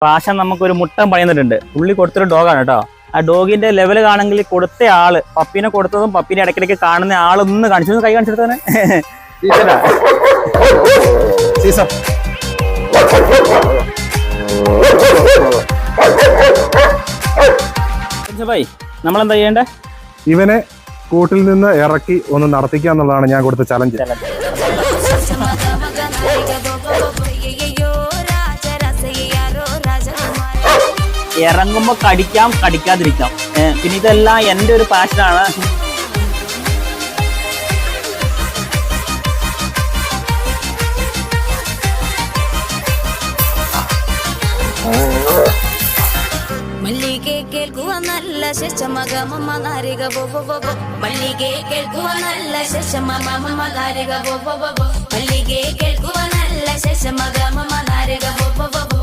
പ്രാശം നമുക്കൊരു മുട്ടൻ പണിയുന്നിട്ടുണ്ട്. പുള്ളി കൊടുത്തൊരു ഡോഗാണ് കേട്ടോ. ആ ഡോഗിന്റെ ലെവൽ കാണെങ്കിൽ കൊടുത്ത ആള് പപ്പിനെ കൊടുത്തതും പപ്പിനെ ഇടയ്ക്കിടയ്ക്ക് കാണുന്ന ആളൊന്ന് കാണിച്ചു, കൈ കാണിച്ചെടുത്തന്നെ. നമ്മളെന്താ ചെയ്യണ്ടേ? ഇവനെ കൂട്ടിൽ നിന്ന് ഇറക്കി ഒന്ന് നടത്തിക്കുക എന്നുള്ളതാണ് ഞാൻ കൊടുത്ത ചലഞ്ച്. ഇറങ്ങുമ്പോ കടിക്കാം, കടിക്കാതിരിക്കാം. പിന്നെ ഇതെല്ലാം എൻ്റെ ഒരു പാഷനാണ്. മല്ലികെ കേൾക്കുക നല്ല ശശമഗമ നാരിക ബോബോ മല്ലികെ കേൾക്കുക നല്ല ശശമഗമ നാരിക ബോബോ മല്ലികെ കേൾക്കുക നല്ല ശശമഗമ നാരിക ബോബോ